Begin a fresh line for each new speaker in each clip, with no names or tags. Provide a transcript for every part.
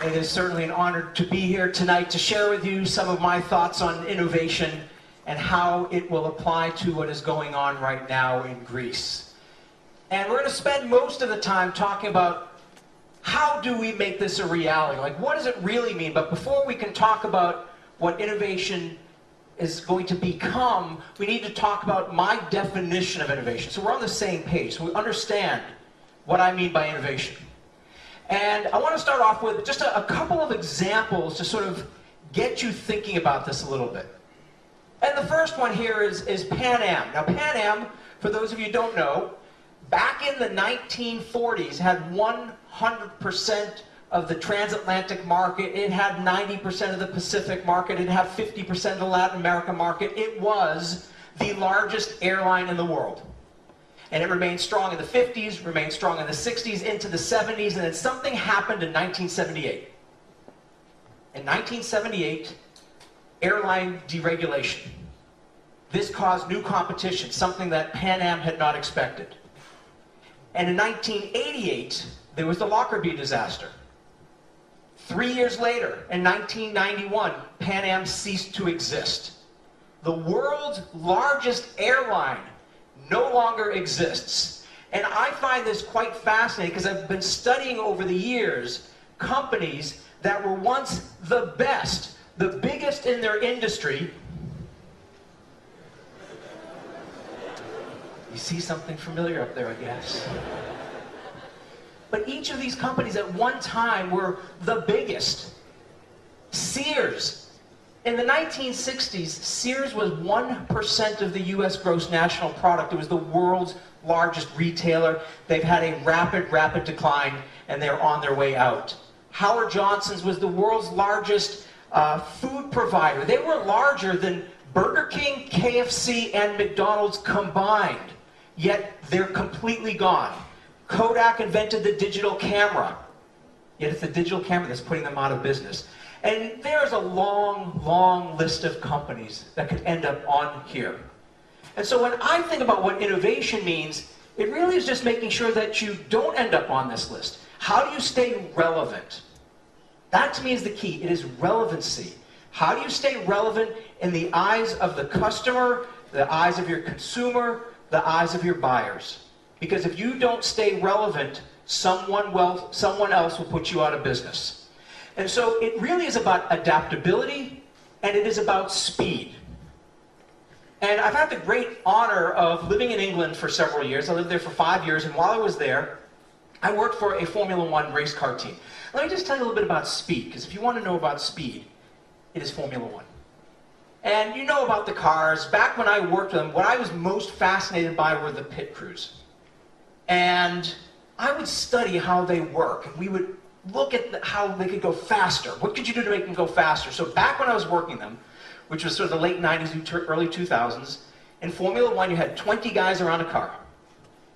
It is certainly an honor to be here tonight to share with you some of my thoughts on innovation and how it will apply to what is going on right now in Greece. And we're going to spend most of the time talking about how do we make this a reality? Like, what does it really mean? But before we can talk about what innovation is going to become, we need to talk about my definition of innovation. So we're on the same page, so we understand what I mean by innovation. And I want to start off with just a couple of examples to sort of get you thinking about this a little bit. And the first one here is Pan Am. Now Pan Am, for those of you who don't know, back in the 1940s had 100% of the transatlantic market. It had 90% of the Pacific market. It had 50% of the Latin American market. It was the largest airline in the world. And it remained strong in the 50s, remained strong in the 60s, into the 70s, and then something happened in 1978. In 1978, airline deregulation. This caused new competition, something that Pan Am had not expected. And in 1988, there was the Lockerbie disaster. 3 years later, in 1991, Pan Am ceased to exist. The world's largest airline no longer exists. And I find this quite fascinating because I've been studying over the years companies that were once the best, the biggest in their industry. You see something familiar up there, I guess. But each of these companies at one time were the biggest. Sears. In the 1960s, Sears was 1% of the US gross national product. It was the world's largest retailer. They've had a rapid decline, and they're on their way out. Howard Johnson's was the world's largest food provider. They were larger than Burger King, KFC, and McDonald's combined, yet they're completely gone. Kodak invented the digital camera, yet it's the digital camera that's putting them out of business. And there's a long list of companies that could end up on here. And so when I think about what innovation means, it really is just making sure that you don't end up on this list. How do you stay relevant? That to me is the key. It is relevancy. How do you stay relevant in the eyes of the customer, the eyes of your consumer, the eyes of your buyers? Because if you don't stay relevant, someone else will put you out of business. And so it really is about adaptability, and it is about speed. And I've had the great honor of living in England for several years. I lived there for 5 years, and while I was there, I worked for a Formula One race car team. Let me just tell you a little bit about speed, because if you want to know about speed, it is Formula One. And you know about the cars. Back when I worked with them, what I was most fascinated by were the pit crews. And I would study how they work, and we would look at how they could go faster. What could you do to make them go faster? So back when I was working them, which was sort of the late 90s, early 2000s, in Formula One you had 20 guys around a car.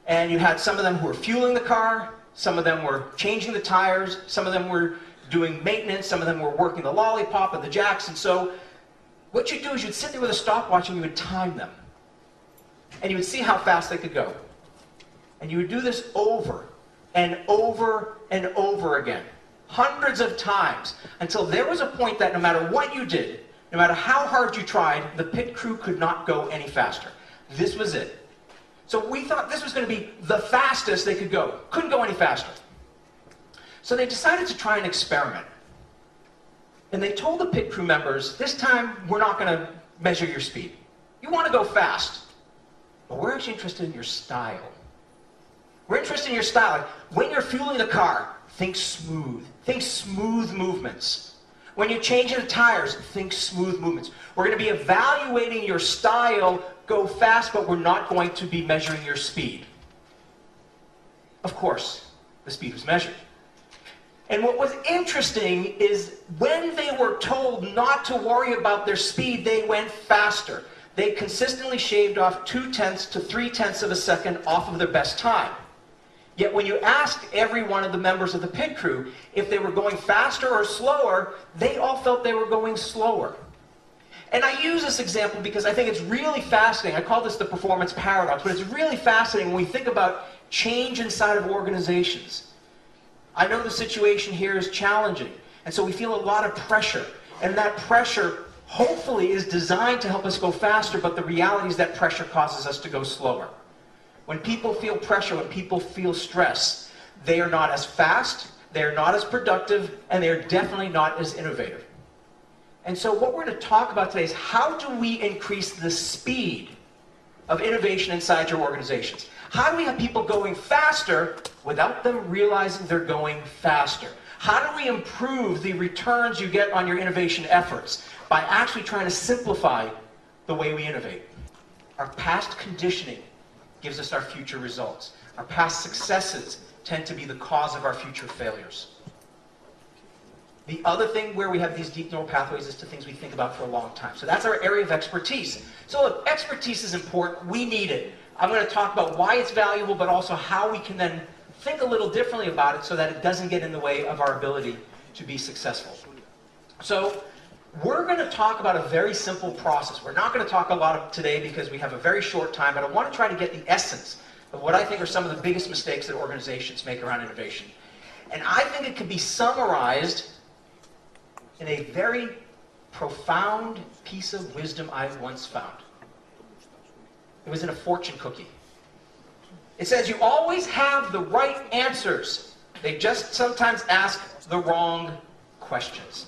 And you had some of them who were fueling the car, some of them were changing the tires, some of them were doing maintenance, some of them were working the lollipop and the jacks. And so what you'd do is you'd sit there with a stopwatch and you would time them. And you would see how fast they could go. And you would do this over and over and over again, hundreds of times, until there was a point that no matter what you did, no matter how hard you tried, the pit crew could not go any faster. This was it. So we thought this was going to be the fastest they could go. Couldn't go any faster. So they decided to try an experiment. And they told the pit crew members, this time we're not going to measure your speed. You want to go fast, but we're actually interested in your style. We're interested in your style. Like when you're fueling the car, think smooth. Think smooth movements. When you're changing the tires, think smooth movements. We're going to be evaluating your style, go fast, but we're not going to be measuring your speed. Of course, the speed was measured. And what was interesting is when they were told not to worry about their speed, they went faster. They consistently shaved off 0.2 to 0.3 of a second off of their best time. Yet when you asked every one of the members of the pit crew if they were going faster or slower, they all felt they were going slower. And I use this example because I think it's really fascinating. I call this the performance paradox, but it's really fascinating when we think about change inside of organizations. I know the situation here is challenging. And so we feel a lot of pressure. And that pressure hopefully is designed to help us go faster, but the reality is that pressure causes us to go slower. When people feel pressure, when people feel stress, they are not as fast, they are not as productive, and they are definitely not as innovative. And so what we're going to talk about today is how do we increase the speed of innovation inside your organizations? How do we have people going faster without them realizing they're going faster? How do we improve the returns you get on your innovation efforts by actually trying to simplify the way we innovate? Our past conditioning gives us our future results. Our past successes tend to be the cause of our future failures. The other thing where we have these deep neural pathways is to things we think about for a long time. So that's our area of expertise. So look, expertise is important. We need it. I'm going to talk about why it's valuable, but also how we can then think a little differently about it so that it doesn't get in the way of our ability to be successful. So we're going to talk about a very simple process. We're not going to talk a lot today because we have a very short time, but I want to try to get the essence of what I think are some of the biggest mistakes that organizations make around innovation. And I think it can be summarized in a very profound piece of wisdom I once found. It was in a fortune cookie. It says, you always have the right answers. They just sometimes ask the wrong questions.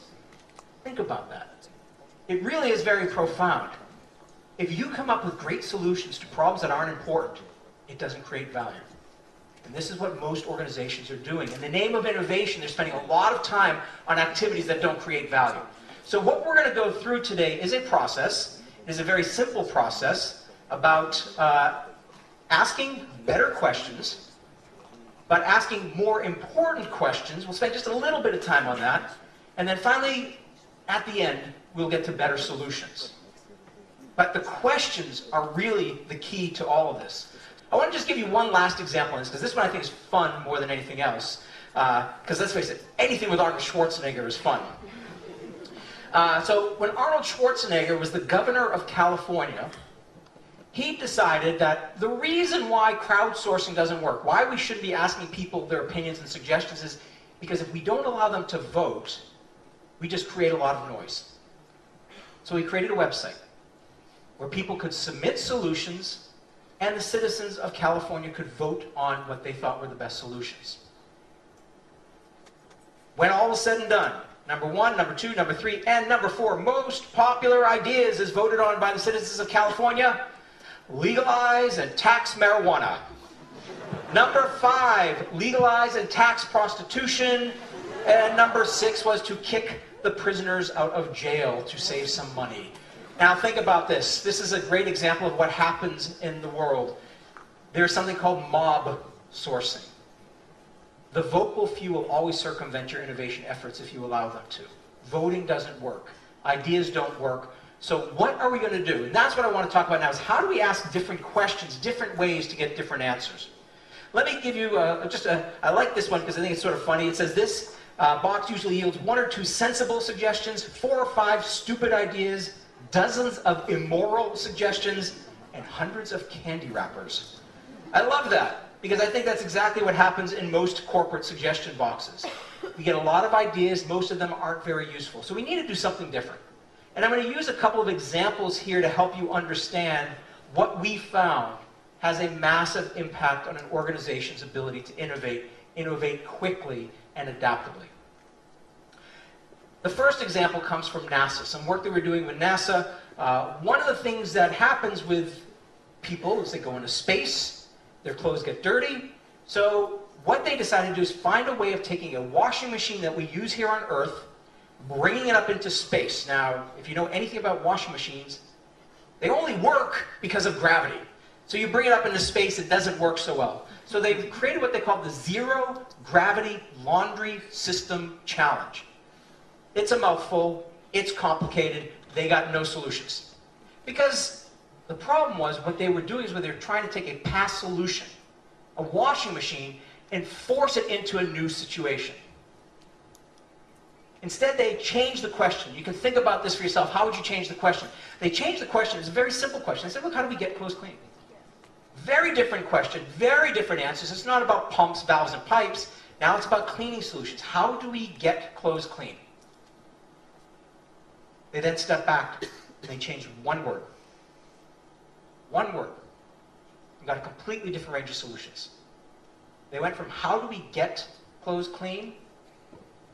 Think about that. It really is very profound. If you come up with great solutions to problems that aren't important, it doesn't create value. And this is what most organizations are doing. In the name of innovation, they're spending a lot of time on activities that don't create value. So what we're going to go through today is a process. It is a very simple process about asking better questions, but asking more important questions. We'll spend just a little bit of time on that. And then finally, at the end, we'll get to better solutions. But the questions are really the key to all of this. I want to just give you one last example on this, because this one I think is fun more than anything else. Because let's face it, anything with Arnold Schwarzenegger is fun. So when Arnold Schwarzenegger was the governor of California, he decided that the reason why crowdsourcing doesn't work, why we should be asking people their opinions and suggestions, is because if we don't allow them to vote, we just create a lot of noise. So he created a website where people could submit solutions and the citizens of California could vote on what they thought were the best solutions. When all was said and done, number 1, number 2, number 3, and number 4 most popular ideas as voted on by the citizens of California: legalize and tax marijuana. Number 5, legalize and tax prostitution. And number 6 was to kick the prisoners out of jail to save some money. Now think about this. This is a great example of what happens in the world. There's something called mob sourcing. The vocal few will always circumvent your innovation efforts if you allow them to. Voting doesn't work. Ideas don't work. So what are we going to do? And that's what I want to talk about now, is how do we ask different questions, different ways to get different answers. Let me give you I like this one because I think it's sort of funny. It says this box usually yields 1 or 2 sensible suggestions, 4 or 5 stupid ideas, dozens of immoral suggestions, and hundreds of candy wrappers. I love that, because I think that's exactly what happens in most corporate suggestion boxes. We get a lot of ideas, most of them aren't very useful. So we need to do something different. And I'm going to use a couple of examples here to help you understand what we found has a massive impact on an organization's ability to innovate quickly and adaptably. The first example comes from NASA, some work that we're doing with NASA. One of the things that happens with people is they go into space, their clothes get dirty. So what they decided to do is find a way of taking a washing machine that we use here on Earth, bringing it up into space. Now, if you know anything about washing machines, they only work because of gravity. So you bring it up into space, it doesn't work so well. So they've created what they call the Zero Gravity Laundry System Challenge. It's a mouthful, it's complicated, they got no solutions. Because the problem was, what they were doing is they were trying to take a past solution, a washing machine, and force it into a new situation. Instead, they changed the question. You can think about this for yourself. How would you change the question? They changed the question. It's a very simple question. They said, look, how do we get clothes clean? Very different question, very different answers. It's not about pumps, valves, and pipes. Now it's about cleaning solutions. How do we get clothes clean? They then stepped back and they changed one word. One word. And got a completely different range of solutions. They went from how do we get clothes clean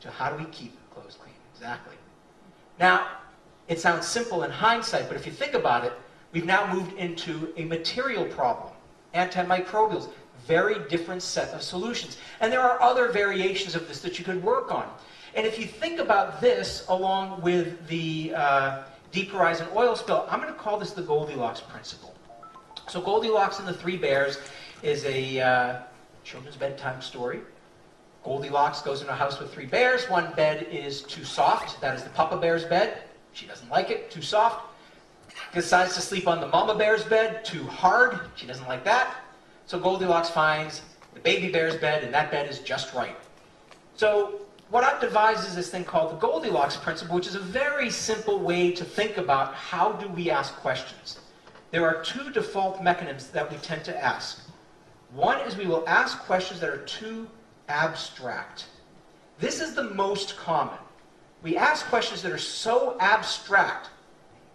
to how do we keep clothes clean. Exactly. Now, it sounds simple in hindsight, but if you think about it, we've now moved into a material problem. Antimicrobials, very different set of solutions. And there are other variations of this that you could work on. And if you think about this along with the deep horizon oil spill, I'm going to call this the Goldilocks principle. So Goldilocks and the Three Bears is a children's bedtime story. Goldilocks goes in a house with three bears. One bed is too soft. That is the Papa Bear's bed. She doesn't like it. Too soft. Decides to sleep on the Mama Bear's bed. Too hard. She doesn't like that. So Goldilocks finds the Baby Bear's bed, and that bed is just right. So what I've devised is this thing called the Goldilocks principle, which is a very simple way to think about how do we ask questions. There are two default mechanisms that we tend to ask. One is we will ask questions that are too abstract. This is the most common. We ask questions that are so abstract.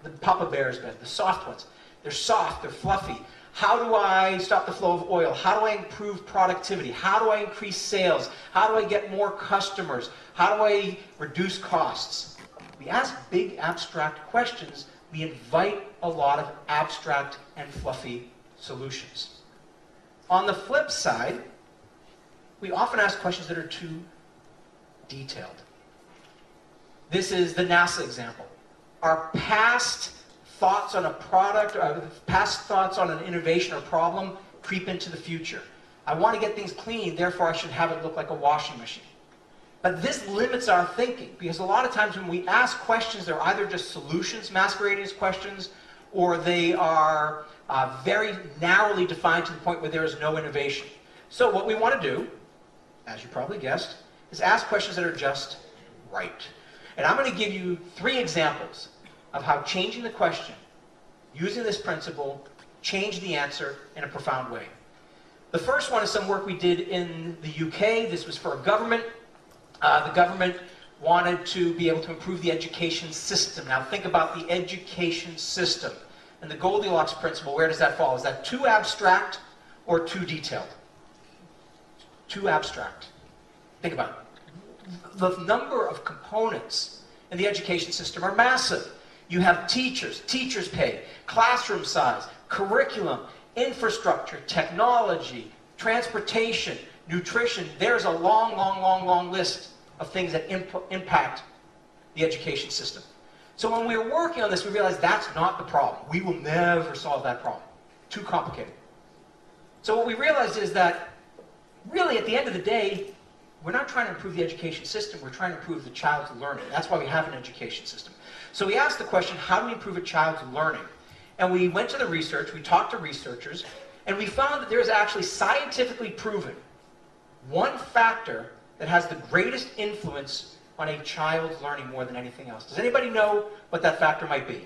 The Papa Bear's bed, the soft ones. They're soft, they're fluffy. How do I stop the flow of oil? How do I improve productivity? How do I increase sales? How do I get more customers? How do I reduce costs? We ask big abstract questions. We invite a lot of abstract and fluffy solutions. On the flip side, we often ask questions that are too detailed. This is the NASA example. Our past thoughts on a product, or past thoughts on an innovation or problem creep into the future. I want to get things clean, therefore I should have it look like a washing machine. But this limits our thinking, because a lot of times when we ask questions, they're either just solutions masquerading as questions, or they are very narrowly defined to the point where there is no innovation. So what we want to do, as you probably guessed, is ask questions that are just right. And I'm going to give you 3 examples of how changing the question, using this principle, changed the answer in a profound way. The first one is some work we did in the UK. This was for a government. The government wanted to be able to improve the education system. Now think about the education system. And the Goldilocks principle, where does that fall? Is that too abstract or too detailed? Too abstract. Think about it. The number of components in the education system are massive. You have teachers, teachers' pay, classroom size, curriculum, infrastructure, technology, transportation, nutrition. There's a long, long, long, long list of things that impact the education system. So when we were working on this, we realized that's not the problem. We will never solve that problem. Too complicated. So what we realized is that really at the end of the day, we're not trying to improve the education system, we're trying to improve the child's learning. That's why we have an education system. So we asked the question, how do we improve a child's learning? And we went to the research, we talked to researchers, and we found that there is actually scientifically proven one factor that has the greatest influence on a child's learning more than anything else. Does anybody know what that factor might be?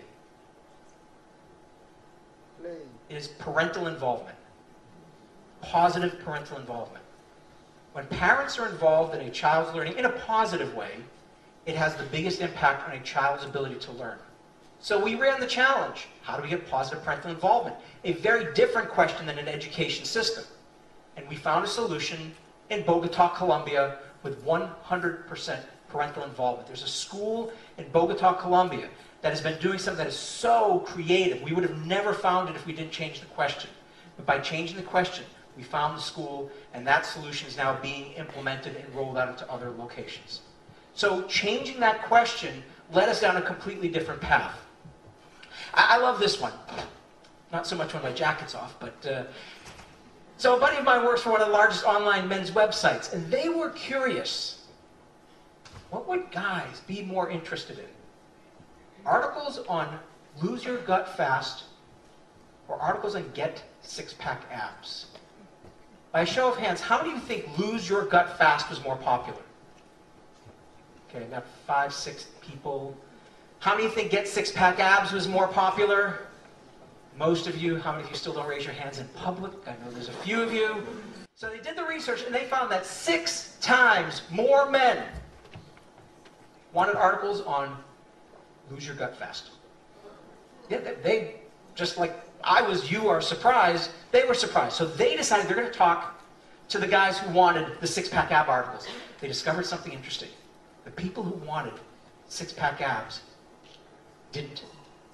It is parental involvement. Positive parental involvement. When parents are involved in a child's learning in a positive way, it has the biggest impact on a child's ability to learn. So we ran the challenge. How do we get positive parental involvement? A very different question than an education system. And we found a solution in Bogota, Colombia, with 100% parental involvement. There's a school in Bogota, Colombia, that has been doing something that is so creative. We would have never found it if we didn't change the question. But by changing the question, we found the school, and that solution is now being implemented and rolled out into other locations. So changing that question led us down a completely different path. I love this one. Not so much when my jacket's off, but... So a buddy of mine works for one of the largest online men's websites, and they were curious. What would guys be more interested in? Articles on lose your gut fast or articles on get six-pack abs? By a show of hands, how many of you think lose your gut fast was more popular? Okay, about 5, 6 people. How many of you think get six-pack abs was more popular? Most of you. How many of you still don't raise your hands in public? I know there's a few of you. So they did the research and they found that 6 times more men wanted articles on lose your gut fast. Yeah, they just like you are surprised, they were surprised. So they decided they're going to talk to the guys who wanted the six-pack ab articles. They discovered something interesting. The people who wanted six-pack abs didn't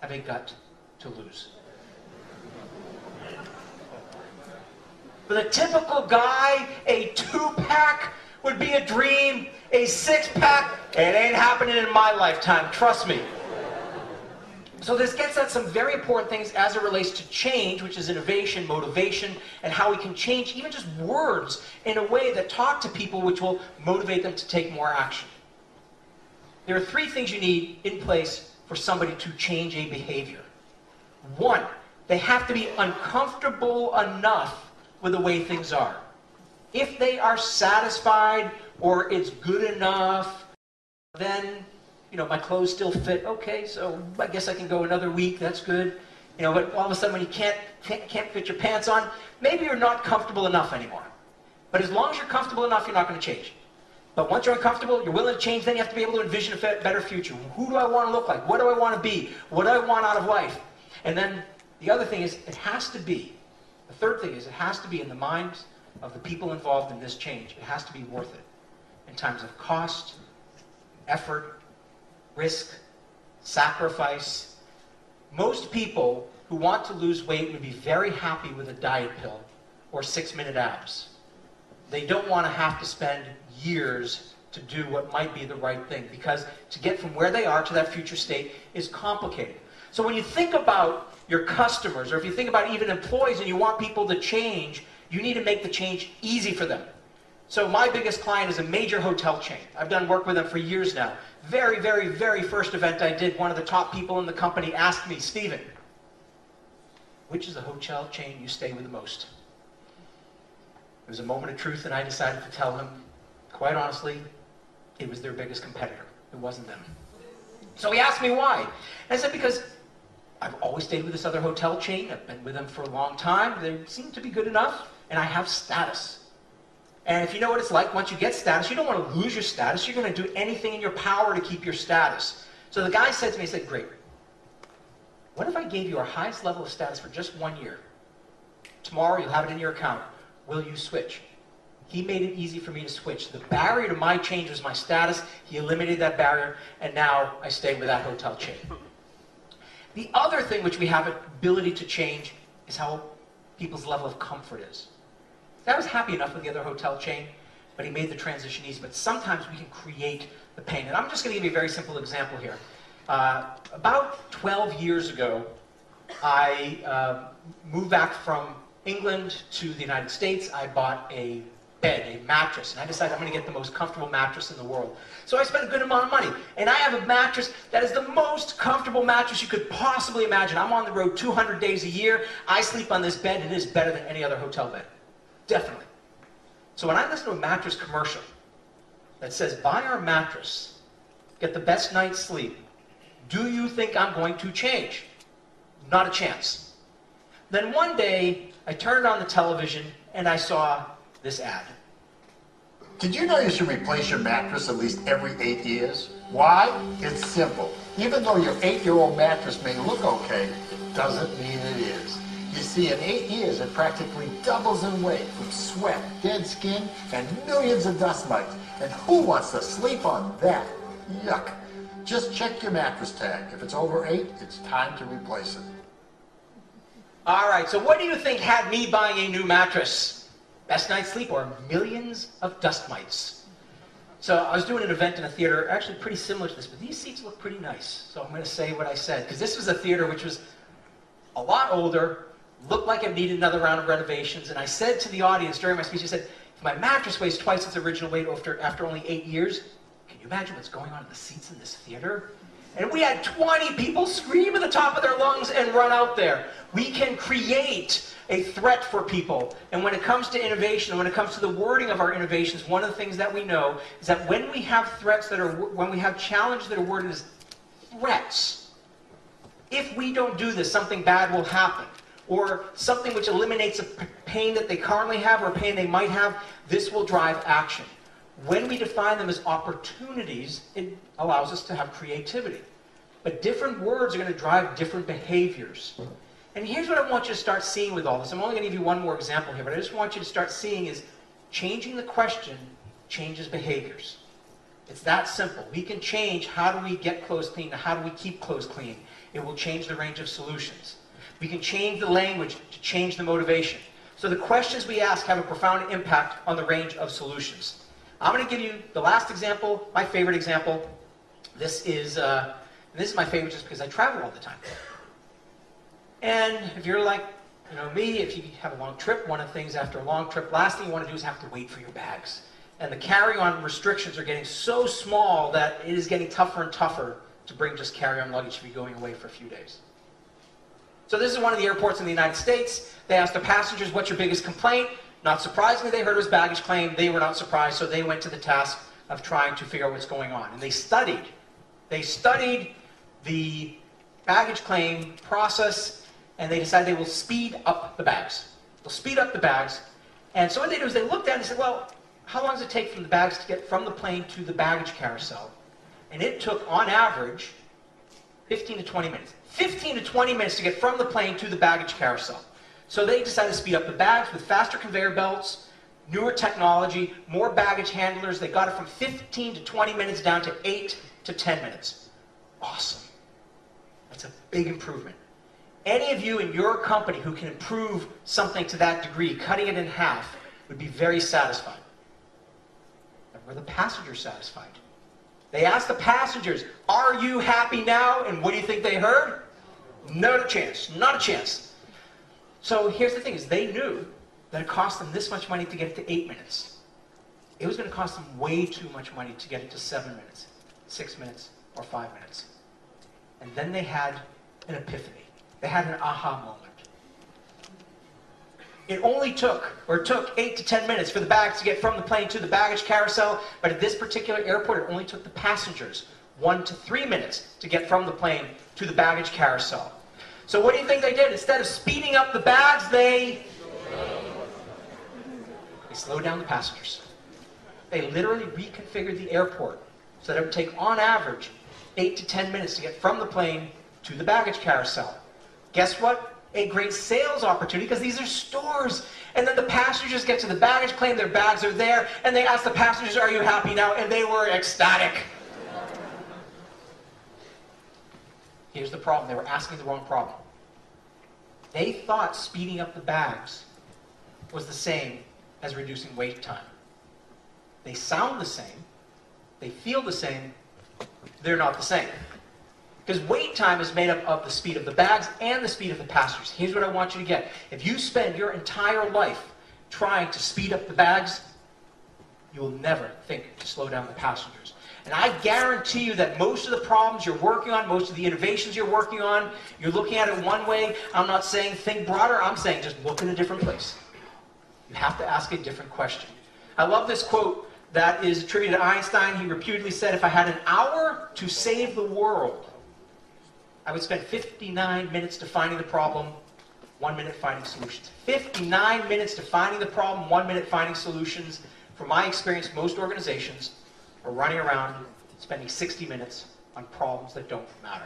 have a gut to lose. For the typical guy, a two-pack would be a dream. A six-pack, it ain't happening in my lifetime, trust me. So this gets at some very important things as it relates to change, which is innovation, motivation, and how we can change even just words in a way that talk to people which will motivate them to take more action. There are three things you need in place for somebody to change a behavior. One, they have to be uncomfortable enough with the way things are. If they are satisfied or it's good enough, then, you know, my clothes still fit. Okay, so I guess I can go another week. That's good. You know, but all of a sudden when you can't fit your pants on, maybe you're not comfortable enough anymore. But as long as you're comfortable enough, you're not going to change. But once you're uncomfortable, you're willing to change, then you have to be able to envision a better future. Who do I want to look like? What do I want to be? What do I want out of life? And then the other thing is, it has to be, the third thing is, it has to be in the minds of the people involved in this change. It has to be worth it in terms of cost, effort, risk, sacrifice. Most people who want to lose weight would be very happy with a diet pill or 6-minute abs. They don't want to have to spend years to do what might be the right thing, because to get from where they are to that future state is complicated. So when you think about your customers, or if you think about even employees and you want people to change, you need to make the change easy for them. So my biggest client is a major hotel chain. I've done work with them for years now. Very, very, very first event I did, one of the top people in the company asked me, Stephen, which is the hotel chain you stay with the most? It was a moment of truth, and I decided to tell him, quite honestly, it was their biggest competitor. It wasn't them. So he asked me why. And I said, because I've always stayed with this other hotel chain. I've been with them for a long time. They seem to be good enough, and I have status. And if you know what it's like, once you get status, you don't want to lose your status. You're going to do anything in your power to keep your status. So the guy said to me, he said, great. What if I gave you our highest level of status for just 1 year? Tomorrow you'll have it in your account. Will you switch? He made it easy for me to switch. The barrier to my change was my status. He eliminated that barrier, and now I stay with that hotel chain. The other thing which we have ability to change is how people's level of comfort is. I was happy enough with the other hotel chain, but he made the transition easy. But sometimes we can create the pain. And I'm just going to give you a very simple example here. About 12 years ago, I moved back from England to the United States. I bought a bed, a mattress, and I decided I'm going to get the most comfortable mattress in the world. So I spent a good amount of money, and I have a mattress that is the most comfortable mattress you could possibly imagine. I'm on the road 200 days a year. I sleep on this bed, and it is better than any other hotel bed. Definitely. So when I listen to a mattress commercial that says, buy our mattress, get the best night's sleep, do you think I'm going to change? Not a chance. Then one day, I turned on the television and I saw this ad.
Did you know you should replace your mattress at least every 8 years? Why? It's simple. Even though your 8-year-old mattress may look okay, doesn't mean it is. You see, in 8 years, it practically doubles in weight from sweat, dead skin, and millions of dust mites. And who wants to sleep on that? Yuck. Just check your mattress tag. If it's over 8, it's time to replace it.
All right, so what do you think had me buying a new mattress? Best night's sleep or millions of dust mites? So I was doing an event in a theater, actually pretty similar to this, but these seats look pretty nice. So I'm going to say what I said, because this was a theater which was a lot older, looked like it needed another round of renovations, and I said to the audience during my speech, I said, if my mattress weighs twice its original weight after only 8 years, can you imagine what's going on in the seats in this theater? And we had 20 people scream at the top of their lungs and run out there. We can create a threat for people. And when it comes to innovation, when it comes to the wording of our innovations, one of the things that we know is that when we have when we have challenges that are worded as threats, if we don't do this, something bad will happen. Or something which eliminates a pain that they currently have or a pain they might have, this will drive action. When we define them as opportunities, it allows us to have creativity. But different words are going to drive different behaviors. And here's what I want you to start seeing with all this. I'm only going to give you one more example here, but I just want you to start seeing is changing the question changes behaviors. It's that simple. We can change how do we get clothes clean to how do we keep clothes clean. It will change the range of solutions. We can change the language to change the motivation. So the questions we ask have a profound impact on the range of solutions. I'm going to give you the last example, my favorite example. This is my favorite just because I travel all the time. And if you're like me, if you have a long trip, one of the things after a long trip, last thing you want to do is have to wait for your bags. And the carry-on restrictions are getting so small that it is getting tougher and tougher to bring just carry-on luggage if you're going away for a few days. So this is one of the airports in the United States. They asked the passengers, what's your biggest complaint? Not surprisingly, they heard it was baggage claim. They were not surprised, so they went to the task of trying to figure out what's going on. And they studied the baggage claim process, and they decided they will speed up the bags. They'll speed up the bags. And so what they do is they looked at it and said, well, how long does it take from the bags to get from the plane to the baggage carousel? And it took, on average, 15 to 20 minutes. 15 to 20 minutes to get from the plane to the baggage carousel. So they decided to speed up the bags with faster conveyor belts, newer technology, more baggage handlers. They got it from 15 to 20 minutes down to 8 to 10 minutes. Awesome. That's a big improvement. Any of you in your company who can improve something to that degree, cutting it in half, would be very satisfied. And were the passengers satisfied? They asked the passengers, are you happy now? And what do you think they heard? Not a chance. Not a chance. So here's the thing, is they knew that it cost them this much money to get it to 8 minutes. It was going to cost them way too much money to get it to 7 minutes, 6 minutes, or 5 minutes. And then they had an epiphany. They had an aha moment. It took 8 to 10 minutes for the bags to get from the plane to the baggage carousel, but at this particular airport, it only took the passengers 1 to 3 minutes to get from the plane to the baggage carousel. So what do you think they did? Instead of speeding up the bags, they slowed down the passengers. They literally reconfigured the airport so that it would take, on average, 8 to 10 minutes to get from the plane to the baggage carousel. Guess what? A great sales opportunity, because these are stores. And then the passengers get to the baggage claim, their bags are there, and they ask the passengers, are you happy now? And they were ecstatic. Here's the problem. They were asking the wrong problem. They thought speeding up the bags was the same as reducing wait time. They sound the same. They feel the same. They're not the same. Because wait time is made up of the speed of the bags and the speed of the passengers. Here's what I want you to get. If you spend your entire life trying to speed up the bags, you will never think to slow down the passengers. And I guarantee you that most of the problems you're working on, most of the innovations you're working on, you're looking at it one way. I'm not saying think broader. I'm saying just look in a different place. You have to ask a different question. I love this quote that is attributed to Einstein. He reputedly said, if I had an hour to save the world, I would spend 59 minutes defining the problem, 1 minute finding solutions. 59 minutes defining the problem, 1 minute finding solutions. From my experience, most organizations are running around spending 60 minutes on problems that don't matter.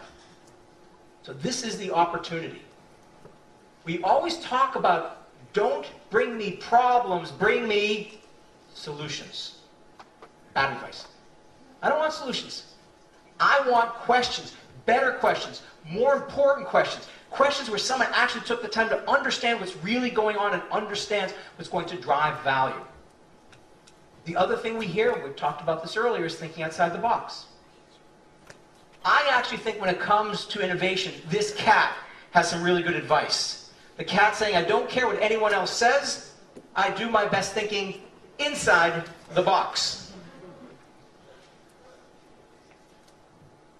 So this is the opportunity. We always talk about, don't bring me problems, bring me solutions. Bad advice. I don't want solutions. I want questions, better questions, more important questions. Questions where someone actually took the time to understand what's really going on and understands what's going to drive value. The other thing we hear, we talked about this earlier, is thinking outside the box. I actually think when it comes to innovation, this cat has some really good advice. The cat saying, I don't care what anyone else says, I do my best thinking inside the box.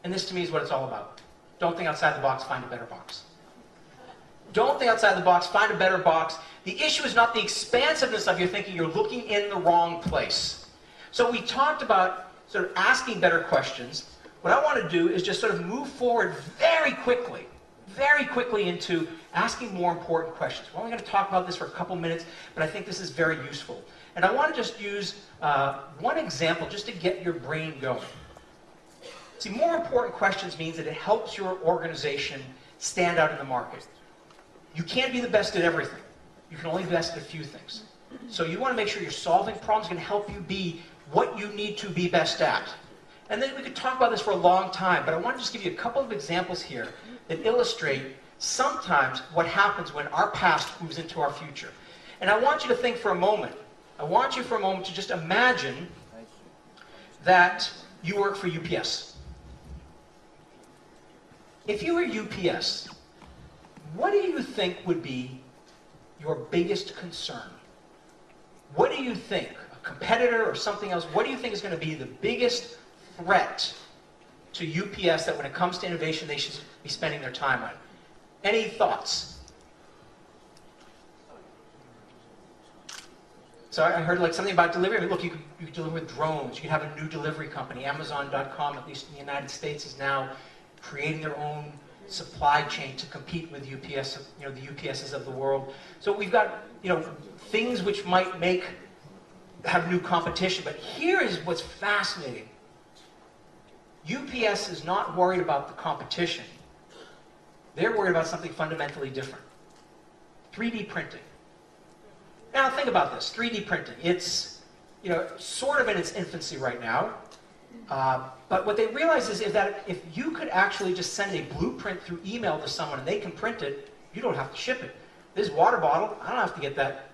And this to me is what it's all about. Don't think outside the box, find a better box. Don't think outside the box, find a better box. The issue is not the expansiveness of your thinking, you're looking in the wrong place. So we talked about sort of asking better questions. What I want to do is just sort of move forward very quickly into asking more important questions. We're only going to talk about this for a couple minutes, but I think this is very useful. And I want to just use one example just to get your brain going. See, more important questions means that it helps your organization stand out in the market. You can't be the best at everything. You can only be best at a few things. So you want to make sure you're solving problems that can help you be what you need to be best at. And then we could talk about this for a long time, but I want to just give you a couple of examples here that illustrate sometimes what happens when our past moves into our future. And I want you to think for a moment. I want you for a moment to just imagine that you work for UPS. If you were UPS, what do you think would be your biggest concern? What do you think, a competitor or something else, what do you think is going to be the biggest threat to UPS that when it comes to innovation they should be spending their time on? Any thoughts? So I heard like something about delivery. I mean, look, you can deliver with drones. You can have a new delivery company. Amazon.com, at least in the United States, is now creating their own supply chain to compete with UPS, the UPSs of the world. So we've got, things which might have new competition. But here is what's fascinating. UPS is not worried about the competition. They're worried about something fundamentally different. 3D printing. Now think about this, 3D printing. It's, sort of in its infancy right now. But what they realize is that if you could actually just send a blueprint through email to someone and they can print it, you don't have to ship it. This water bottle, I don't have to get that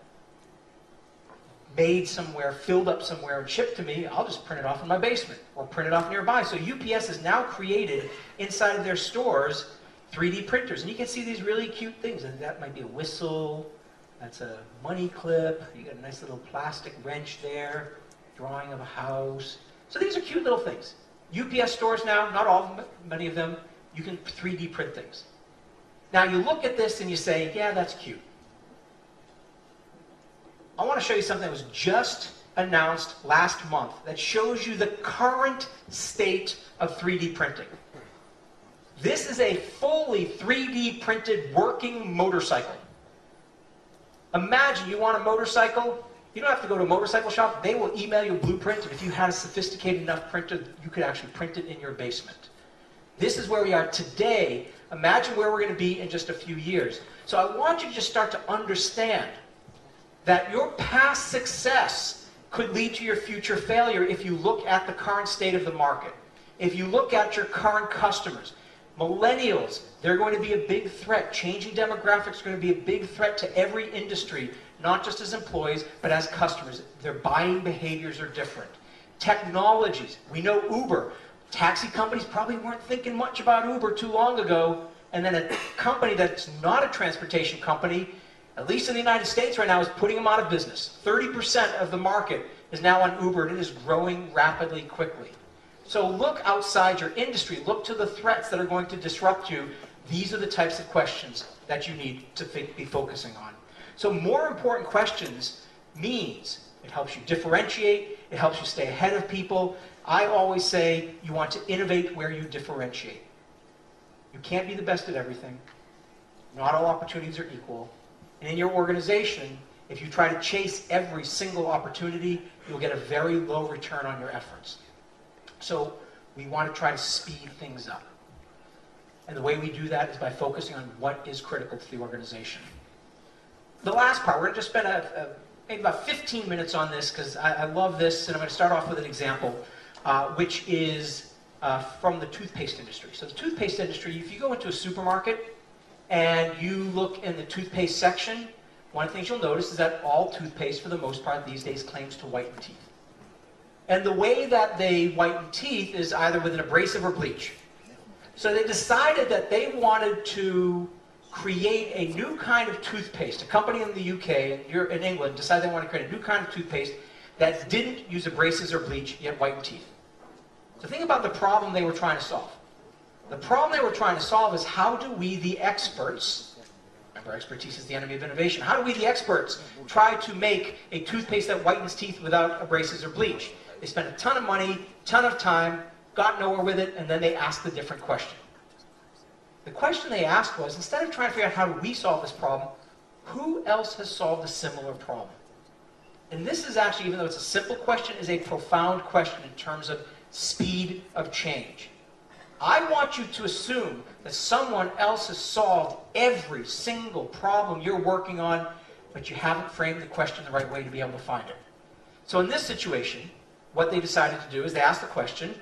made somewhere, filled up somewhere, and shipped to me. I'll just print it off in my basement or print it off nearby. So UPS has now created inside of their stores 3D printers. And you can see these really cute things. And that might be a whistle. That's a money clip. You got a nice little plastic wrench there. Drawing of a house. So these are cute little things. UPS stores now, not all of them, many of them, you can 3D print things. Now you look at this and you say, yeah, that's cute. I want to show you something that was just announced last month that shows you the current state of 3D printing. This is a fully 3D printed working motorcycle. Imagine you want a motorcycle. You don't have to go to a motorcycle shop. They will email you a blueprint, and if you had a sophisticated enough printer, you could actually print it in your basement. This is where we are today. Imagine where we're going to be in just a few years. So I want you to just start to understand that your past success could lead to your future failure if you look at the current state of the market. If you look at your current customers, millennials, they're going to be a big threat. Changing demographics are going to be a big threat to every industry, not just as employees, but as customers. Their buying behaviors are different. Technologies, we know Uber. Taxi companies probably weren't thinking much about Uber too long ago, and then a company that's not a transportation company, at least in the United States right now, is putting them out of business. 30% of the market is now on Uber, and it is growing rapidly, quickly. So look outside your industry. Look to the threats that are going to disrupt you. These are the types of questions that you need to be focusing on. So more important questions means it helps you differentiate, it helps you stay ahead of people. I always say you want to innovate where you differentiate. You can't be the best at everything. Not all opportunities are equal. And in your organization, if you try to chase every single opportunity, you'll get a very low return on your efforts. So we want to try to speed things up. And the way we do that is by focusing on what is critical to the organization. The last part, we're going to just spend maybe about 15 minutes on this because I love this, and I'm going to start off with an example, which is from the toothpaste industry. So the toothpaste industry, if you go into a supermarket and you look in the toothpaste section, one of the things you'll notice is that all toothpaste, for the most part these days, claims to whiten teeth. And the way that they whiten teeth is either with an abrasive or bleach. So they decided that they wanted to create a new kind of toothpaste. A company in the UK and in England decided they wanted to create a new kind of toothpaste that didn't use abrasives or bleach, yet whiten teeth. So think about the problem they were trying to solve. The problem they were trying to solve is how do we, the experts, remember expertise is the enemy of innovation, how do we, the experts, try to make a toothpaste that whitens teeth without abrasives or bleach? They spent a ton of money, ton of time, got nowhere with it, and then they asked a different question. The question they asked was, instead of trying to figure out how do we solve this problem, who else has solved a similar problem? And this is actually, even though it's a simple question, is a profound question in terms of speed of change. I want you to assume that someone else has solved every single problem you're working on, but you haven't framed the question the right way to be able to find it. So in this situation, what they decided to do is they asked the question,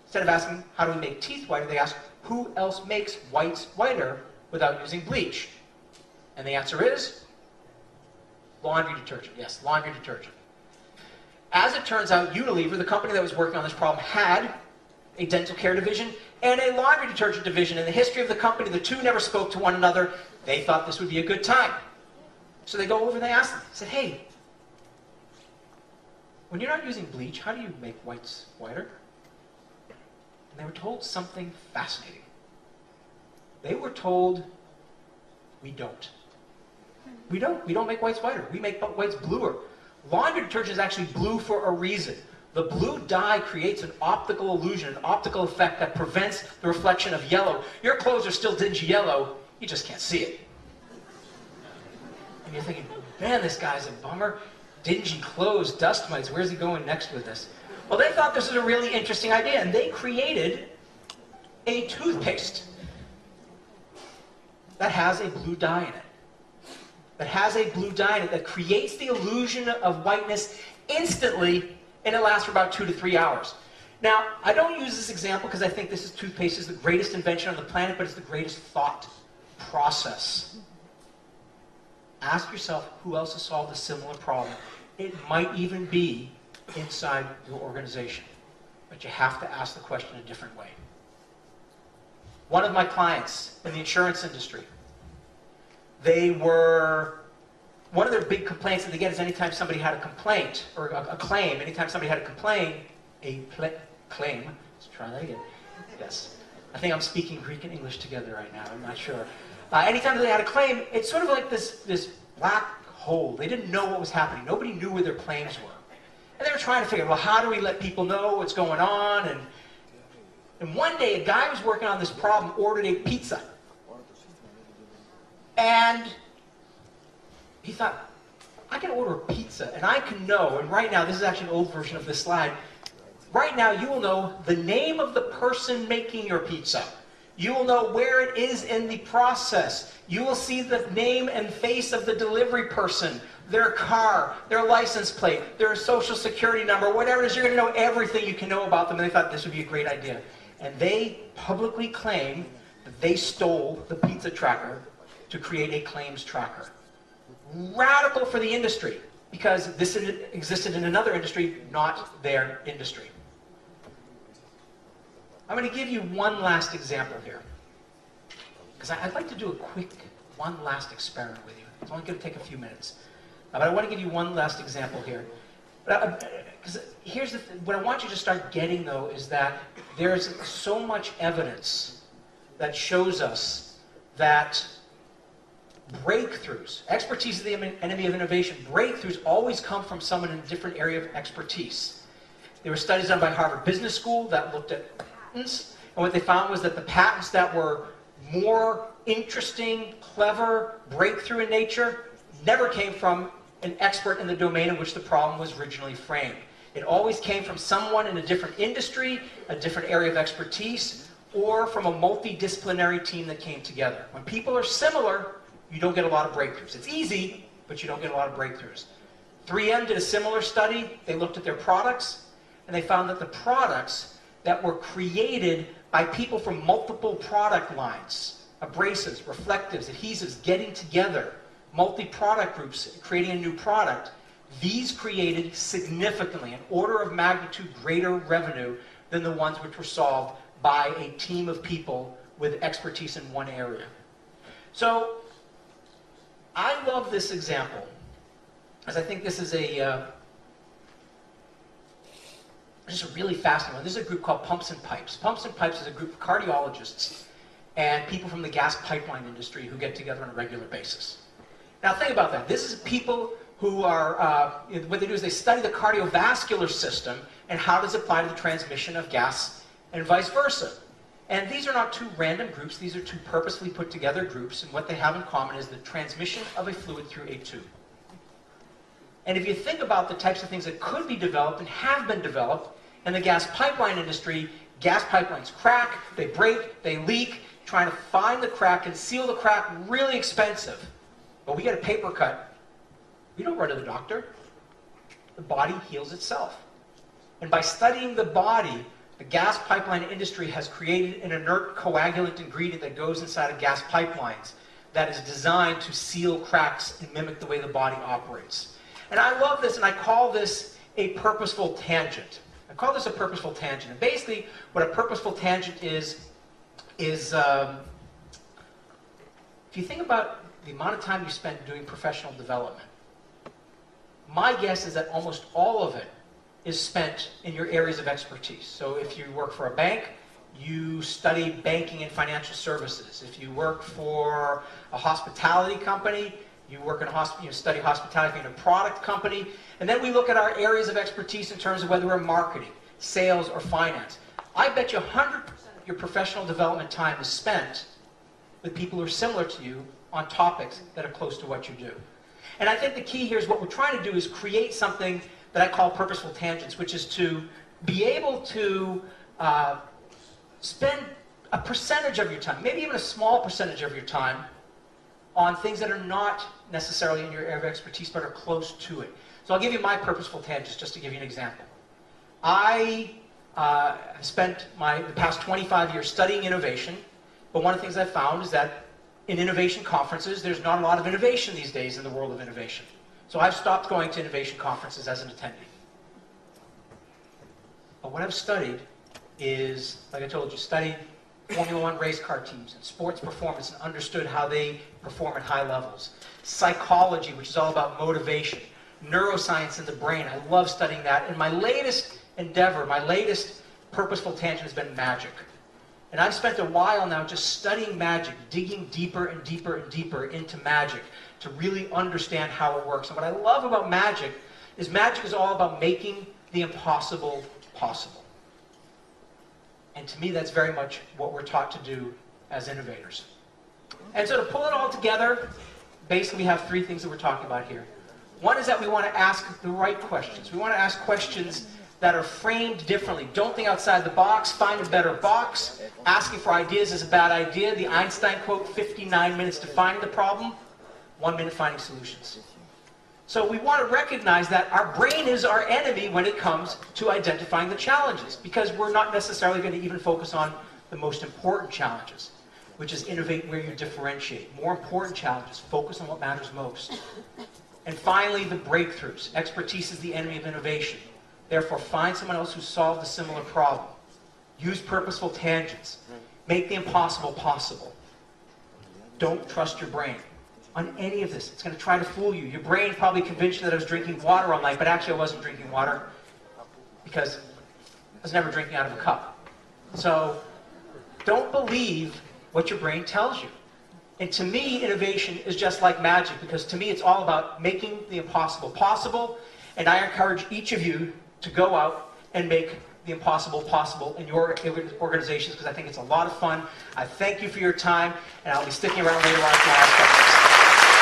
instead of asking, how do we make teeth whiter, they asked, who else makes whites whiter without using bleach? And the answer is laundry detergent. Yes, laundry detergent. As it turns out, Unilever, the company that was working on this problem, had a dental care division and a laundry detergent division. In the history of the company, the two never spoke to one another. They thought this would be a good time. So they go over and they ask them, they said, hey, when you're not using bleach, how do you make whites whiter? And they were told something fascinating. They were told, we don't. We don't make whites whiter. We make whites bluer. Laundry detergent is actually blue for a reason. The blue dye creates an optical illusion, an optical effect that prevents the reflection of yellow. Your clothes are still dingy yellow, you just can't see it. And you're thinking, man, this guy's a bummer. Dingy clothes, dust mites, where's he going next with this? Well, they thought this was a really interesting idea, and they created a toothpaste that has a blue dye in it. That has a blue dye in it that creates the illusion of whiteness instantly, and it lasts for about 2 to 3 hours. Now, I don't use this example because I think toothpaste is the greatest invention on the planet, but it's the greatest thought process. Ask yourself who else has solved a similar problem. It might even be inside your organization, but you have to ask the question a different way. One of my clients in the insurance industry, one of their big complaints that they get is anytime somebody had a complaint, or a claim, anytime somebody had a claim, let's try that again, yes. I think I'm speaking Greek and English together right now, I'm not sure. Anytime they had a claim, it's sort of like this black hole. They didn't know what was happening. Nobody knew where their claims were. And they were trying to figure, well, how do we let people know what's going on? And one day, a guy who was working on this problem ordered a pizza. And he thought, I can order a pizza, and I can know, and right now, this is actually an old version of this slide, right now you will know the name of the person making your pizza. You will know where it is in the process. You will see the name and face of the delivery person, their car, their license plate, their social security number, whatever it is, you're going to know everything you can know about them, and they thought this would be a great idea. And they publicly claim that they stole the pizza tracker to create a claims tracker. Radical for the industry, because this existed in another industry, not their industry. I'm going to give you one last example here, because I'd like to do a quick, one last experiment with you. It's only going to take a few minutes. But I want to give you one last example here. Because here's what I want you to start getting, though, is that there's so much evidence that shows us that breakthroughs, expertise is the enemy of innovation, breakthroughs always come from someone in a different area of expertise. There were studies done by Harvard Business School that looked at patents, and what they found was that the patents that were more interesting, clever, breakthrough in nature never came from an expert in the domain in which the problem was originally framed. It always came from someone in a different industry, a different area of expertise, or from a multidisciplinary team that came together. When people are similar, you don't get a lot of breakthroughs. It's easy, but you don't get a lot of breakthroughs. 3M did a similar study. They looked at their products, and they found that the products that were created by people from multiple product lines, abrasives, reflectives, adhesives, getting together, multi-product groups, creating a new product, these created significantly, an order of magnitude greater revenue than the ones which were solved by a team of people with expertise in one area. So, I love this example, as I think this is just a really fascinating one. This is a group called Pumps and Pipes. Pumps and Pipes is a group of cardiologists and people from the gas pipeline industry who get together on a regular basis. Now think about that. This is people who are, what they do is they study the cardiovascular system and how does it apply to the transmission of gas and vice versa. And these are not two random groups, these are two purposefully put together groups, and what they have in common is the transmission of a fluid through a tube. And if you think about the types of things that could be developed and have been developed in the gas pipeline industry, Gas pipelines crack, they break, they leak. Trying to find the crack and seal the crack, really expensive. But we get a paper cut. We don't run to the doctor. The body heals itself. And by studying the body, the gas pipeline industry has created an inert coagulant ingredient that goes inside of gas pipelines that is designed to seal cracks and mimic the way the body operates. And I love this, and I call this a purposeful tangent. I call this a purposeful tangent. And basically, what a purposeful tangent is if you think about the amount of time you spend doing professional development, my guess is that almost all of it is spent in your areas of expertise. So if you work for a bank, you study banking and financial services. If you work for a hospitality company, you work in you study hospitality in a product company. And then we look at our areas of expertise in terms of whether we're marketing, sales, or finance. I bet you 100% of your professional development time is spent with people who are similar to you on topics that are close to what you do. And I think the key here is what we're trying to do is create something that I call purposeful tangents, which is to be able to spend a percentage of your time, maybe even a small percentage of your time, on things that are not necessarily in your area of expertise, but are close to it. So I'll give you my purposeful tangents, just to give you an example. I spent the past 25 years studying innovation, but one of the things I found is that in innovation conferences, there's not a lot of innovation these days in the world of innovation. So I've stopped going to innovation conferences as an attendee. But what I've studied is, like I told you, studied Formula One race car teams and sports performance and understood how they perform at high levels. Psychology, which is all about motivation. Neuroscience in the brain, I love studying that. And my latest endeavor, my latest purposeful tangent has been magic. And I've spent a while now just studying magic, digging deeper and deeper and deeper into magic to really understand how it works. And what I love about magic is all about making the impossible possible. And to me, that's very much what we're taught to do as innovators. And so to pull it all together, basically we have three things that we're talking about here. One is that we want to ask the right questions. We want to ask questions that are framed differently. Don't think outside the box, find a better box. Asking for ideas is a bad idea. The Einstein quote, 59 minutes to find the problem, 1 minute finding solutions. So we want to recognize that our brain is our enemy when it comes to identifying the challenges, because we're not necessarily going to even focus on the most important challenges, which is innovate where you differentiate. More important challenges, focus on what matters most. And finally, the breakthroughs. Expertise is the enemy of innovation. Therefore, find someone else who solved a similar problem. Use purposeful tangents. Make the impossible possible. Don't trust your brain on any of this. It's going to try to fool you. Your brain probably convinced you that I was drinking water all night, but actually I wasn't drinking water because I was never drinking out of a cup. So don't believe what your brain tells you. And to me, innovation is just like magic, because to me it's all about making the impossible possible. And I encourage each of you to go out and make the impossible possible in your organizations, because I think it's a lot of fun. I thank you for your time, and I'll be sticking around later on to ask questions.